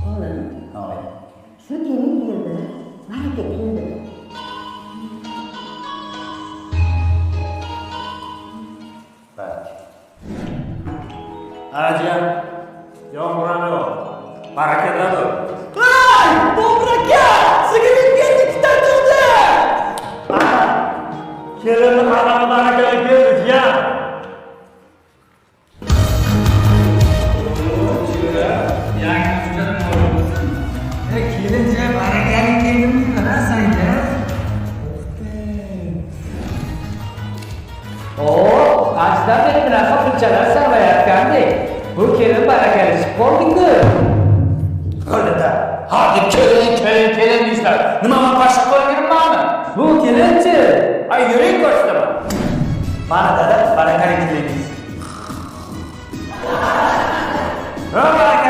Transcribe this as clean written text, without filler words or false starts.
Oğlum, Oy. şu gelin geldi, baraka keldi. Bak. Anacığım. Yok buram yok. Baraketler dur. Ay! Dobraka! Sigaret geldi tutatıldı! Ana. Kelinli hanımı barakeli geldik ya. Kelince barakali geldim kana sayda. Oo, azdan beri bunaqa qilchalar sarmayotgandek. Bu kelin barakalashib qolding-ku. Öyle de. Hadi kelin deysizlar. Nima man boshqa qo'yganmanmi? Bu kelinchi. Ay yuring ko'rsataman. Mana dada barakali kelin deysiz. Ha barakali